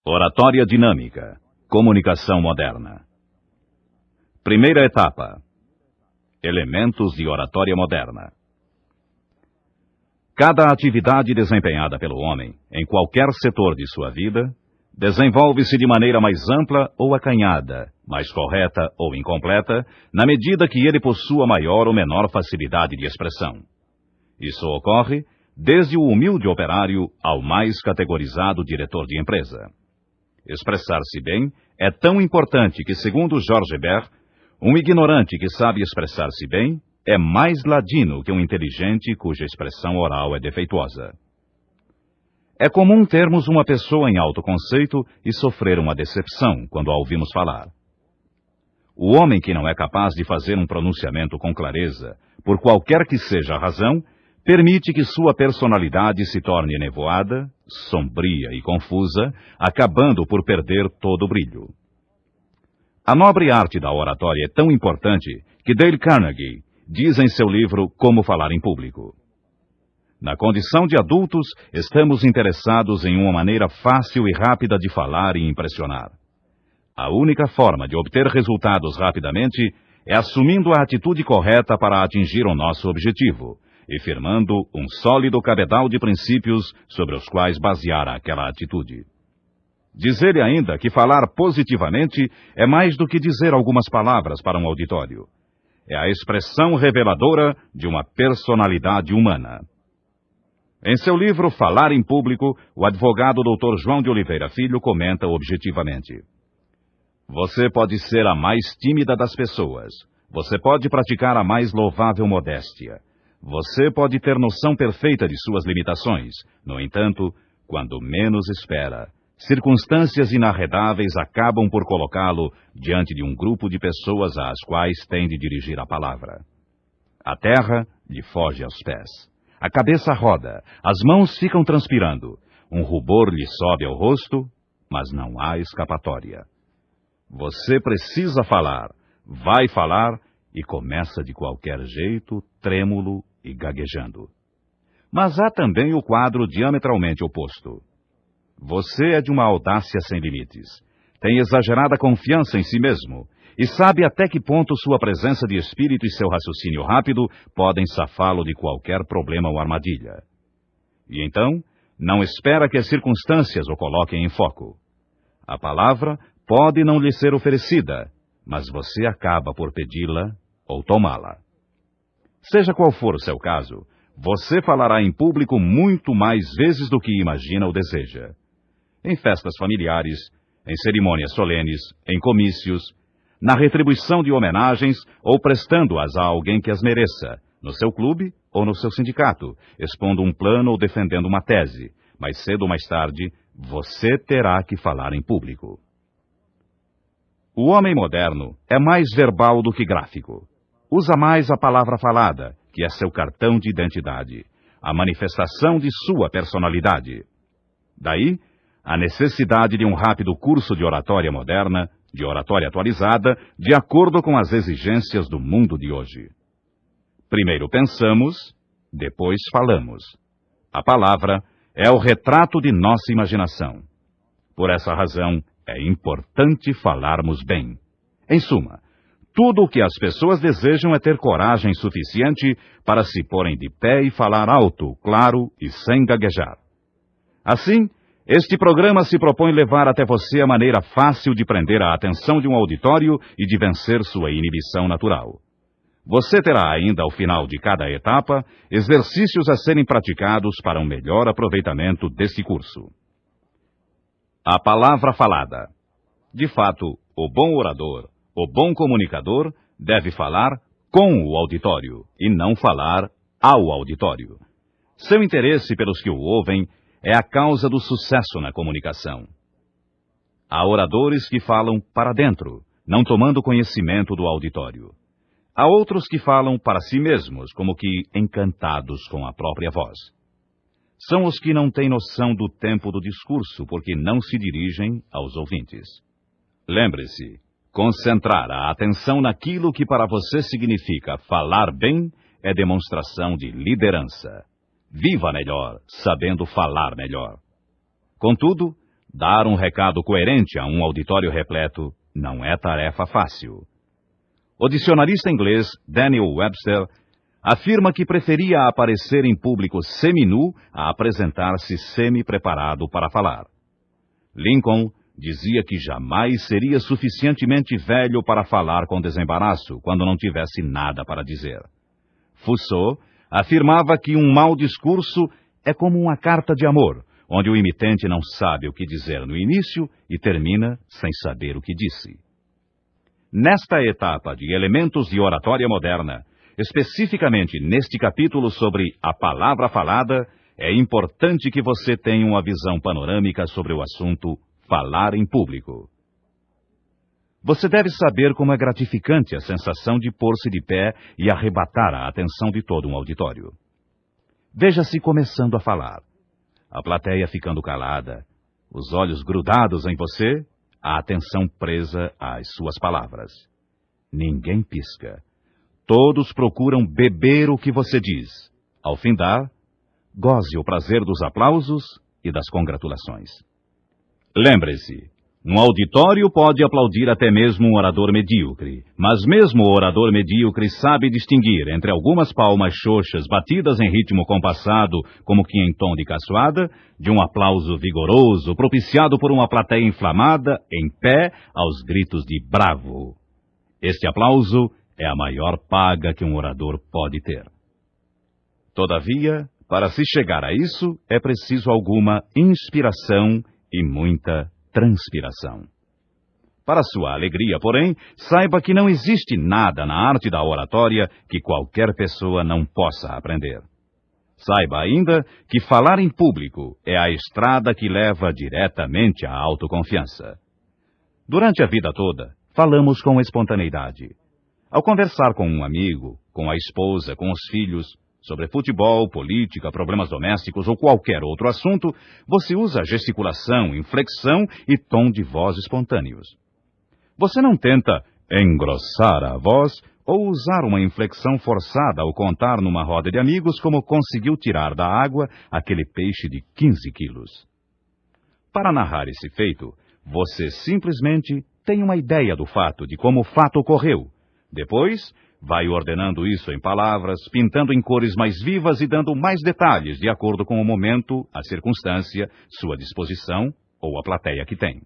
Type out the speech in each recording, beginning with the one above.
Oratória dinâmica. Comunicação moderna. Primeira etapa. Elementos de oratória moderna. Cada atividade desempenhada pelo homem, em qualquer setor de sua vida, desenvolve-se de maneira mais ampla ou acanhada, mais correta ou incompleta, na medida que ele possua maior ou menor facilidade de expressão. Isso ocorre desde o humilde operário ao mais categorizado diretor de empresa. Expressar-se bem é tão importante que, segundo George Bert, um ignorante que sabe expressar-se bem é mais ladino que um inteligente cuja expressão oral é defeituosa. É comum termos uma pessoa em alto conceito e sofrer uma decepção quando a ouvimos falar. O homem que não é capaz de fazer um pronunciamento com clareza, por qualquer que seja a razão, permite que sua personalidade se torne nevoada, sombria e confusa, acabando por perder todo o brilho. A nobre arte da oratória é tão importante que Dale Carnegie diz em seu livro Como Falar em Público: na condição de adultos, estamos interessados em uma maneira fácil e rápida de falar e impressionar. A única forma de obter resultados rapidamente é assumindo a atitude correta para atingir o nosso objetivo e firmando um sólido cabedal de princípios sobre os quais basear aquela atitude. Diz ele ainda que falar positivamente é mais do que dizer algumas palavras para um auditório. É a expressão reveladora de uma personalidade humana. Em seu livro Falar em Público, o advogado Dr. João de Oliveira Filho comenta objetivamente: você pode ser a mais tímida das pessoas. Você pode praticar a mais louvável modéstia. Você pode ter noção perfeita de suas limitações. No entanto, quando menos espera, circunstâncias inarredáveis acabam por colocá-lo diante de um grupo de pessoas às quais tem de dirigir a palavra. A terra lhe foge aos pés. A cabeça roda, as mãos ficam transpirando, um rubor lhe sobe ao rosto, mas não há escapatória. Você precisa falar, vai falar e começa de qualquer jeito, trêmulo e gaguejando. Mas há também o quadro diametralmente oposto. Você é de uma audácia sem limites, tem exagerada confiança em si mesmo e sabe até que ponto sua presença de espírito e seu raciocínio rápido podem safá-lo de qualquer problema ou armadilha. E então, não espera que as circunstâncias o coloquem em foco. A palavra pode não lhe ser oferecida, mas você acaba por pedi-la ou tomá-la. Seja qual for o seu caso, você falará em público muito mais vezes do que imagina ou deseja. Em festas familiares, em cerimônias solenes, em comícios, na retribuição de homenagens ou prestando-as a alguém que as mereça, no seu clube ou no seu sindicato, expondo um plano ou defendendo uma tese. Mais cedo ou mais tarde, você terá que falar em público. O homem moderno é mais verbal do que gráfico. Usa mais a palavra falada, que é seu cartão de identidade, a manifestação de sua personalidade. Daí, a necessidade de um rápido curso de oratória moderna, de oratória atualizada, de acordo com as exigências do mundo de hoje. Primeiro pensamos, depois falamos. A palavra é o retrato de nossa imaginação. Por essa razão, é importante falarmos bem. Em suma, tudo o que as pessoas desejam é ter coragem suficiente para se porem de pé e falar alto, claro e sem gaguejar. Assim, este programa se propõe levar até você a maneira fácil de prender a atenção de um auditório e de vencer sua inibição natural. Você terá ainda, ao final de cada etapa, exercícios a serem praticados para um melhor aproveitamento deste curso. A palavra falada. De fato, o bom orador, o bom comunicador, deve falar com o auditório e não falar ao auditório. Seu interesse pelos que o ouvem é a causa do sucesso na comunicação. Há oradores que falam para dentro, não tomando conhecimento do auditório. Há outros que falam para si mesmos, como que encantados com a própria voz. São os que não têm noção do tempo do discurso, porque não se dirigem aos ouvintes. Lembre-se, concentrar a atenção naquilo que para você significa falar bem é demonstração de liderança. Viva melhor, sabendo falar melhor. Contudo, Dar um recado coerente a um auditório repleto não é tarefa fácil. O dicionarista inglês Daniel Webster afirma que preferia aparecer em público seminu a apresentar-se semi-preparado para falar. Lincoln dizia que jamais seria suficientemente velho para falar com desembaraço quando não tivesse nada para dizer. Foucault afirmava que um mau discurso é como uma carta de amor, onde o imitante não sabe o que dizer no início e termina sem saber o que disse. Nesta etapa de elementos de oratória moderna, especificamente neste capítulo sobre a palavra falada, é importante que você tenha uma visão panorâmica sobre o assunto falar em público. Você deve saber como é gratificante a sensação de pôr-se de pé e arrebatar a atenção de todo um auditório. Veja-se começando a falar, a plateia ficando calada, os olhos grudados em você, a atenção presa às suas palavras. Ninguém pisca. Todos procuram beber o que você diz. Ao findar, goze o prazer dos aplausos e das congratulações. Lembre-se, um auditório pode aplaudir até mesmo um orador medíocre, mas mesmo o orador medíocre sabe distinguir entre algumas palmas xoxas batidas em ritmo compassado, como que em tom de caçoada, de um aplauso vigoroso propiciado por uma plateia inflamada, em pé, aos gritos de bravo. Este aplauso é a maior paga que um orador pode ter. Todavia, para se chegar a isso, é preciso alguma inspiração e muita transpiração. Para sua alegria, porém, saiba que não existe nada na arte da oratória que qualquer pessoa não possa aprender. Saiba ainda que falar em público é a estrada que leva diretamente à autoconfiança. Durante a vida toda, falamos com espontaneidade. Ao conversar com um amigo, com a esposa, com os filhos, sobre futebol, política, problemas domésticos ou qualquer outro assunto, você usa gesticulação, inflexão e tom de voz espontâneos. Você não tenta engrossar a voz ou usar uma inflexão forçada ao contar numa roda de amigos como conseguiu tirar da água aquele peixe de 15 quilos. Para narrar esse feito, você simplesmente tem uma ideia do fato, de como o fato ocorreu. Depois, vai ordenando isso em palavras, pintando em cores mais vivas e dando mais detalhes de acordo com o momento, a circunstância, sua disposição ou a plateia que tem.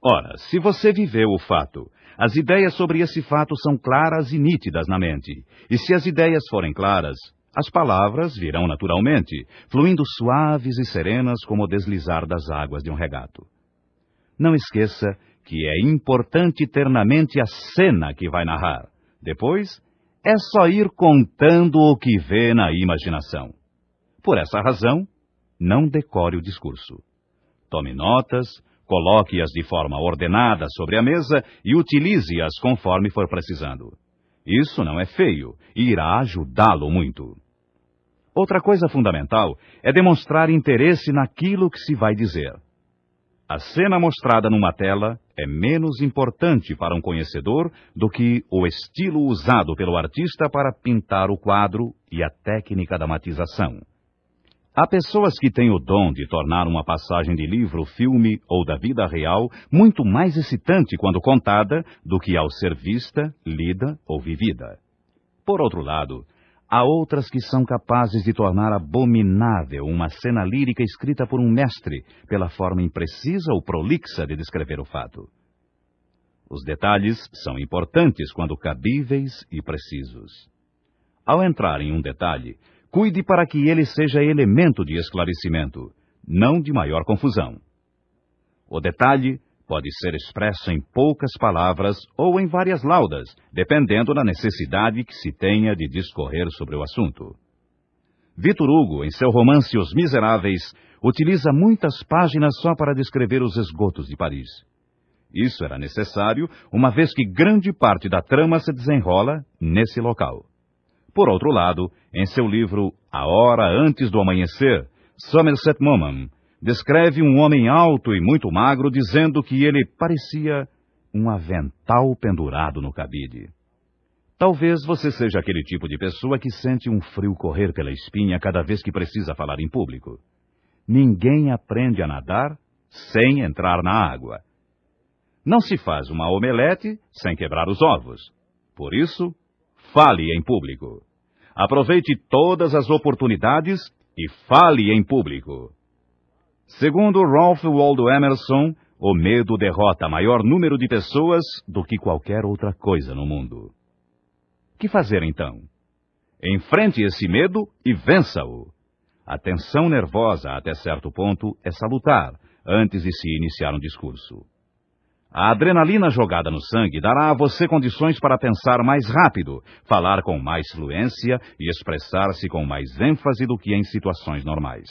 Ora, se você viveu o fato, as ideias sobre esse fato são claras e nítidas na mente. E se as ideias forem claras, as palavras virão naturalmente, fluindo suaves e serenas como o deslizar das águas de um regato. Não esqueça que é importante ter na mente a cena que vai narrar. Depois, é só ir contando o que vê na imaginação. Por essa razão, não decore o discurso. Tome notas, coloque-as de forma ordenada sobre a mesa e utilize-as conforme for precisando. Isso não é feio e irá ajudá-lo muito. Outra coisa fundamental é demonstrar interesse naquilo que se vai dizer. A cena mostrada numa tela é menos importante para um conhecedor do que o estilo usado pelo artista para pintar o quadro e a técnica da matização. Há pessoas que têm o dom de tornar uma passagem de livro, filme ou da vida real muito mais excitante quando contada do que ao ser vista, lida ou vivida. Por outro lado, há outras que são capazes de tornar abominável uma cena lírica escrita por um mestre, pela forma imprecisa ou prolixa de descrever o fato. Os detalhes são importantes quando cabíveis e precisos. Ao entrar em um detalhe, cuide para que ele seja elemento de esclarecimento, não de maior confusão. O detalhe pode ser expresso em poucas palavras ou em várias laudas, dependendo da necessidade que se tenha de discorrer sobre o assunto. Victor Hugo, em seu romance Os Miseráveis, utiliza muitas páginas só para descrever os esgotos de Paris. Isso era necessário, uma vez que grande parte da trama se desenrola nesse local. Por outro lado, em seu livro A Hora Antes do Amanhecer, Somerset Maugham descreve um homem alto e muito magro, dizendo que ele parecia um avental pendurado no cabide. Talvez você seja aquele tipo de pessoa que sente um frio correr pela espinha cada vez que precisa falar em público. Ninguém aprende a nadar sem entrar na água. Não se faz uma omelete sem quebrar os ovos. Por isso, fale em público. Aproveite todas as oportunidades e fale em público. Segundo Ralph Waldo Emerson, o medo derrota maior número de pessoas do que qualquer outra coisa no mundo. Que fazer então? Enfrente esse medo e vença-o. A tensão nervosa, até certo ponto, é salutar antes de se iniciar um discurso. A adrenalina jogada no sangue dará a você condições para pensar mais rápido, falar com mais fluência e expressar-se com mais ênfase do que em situações normais.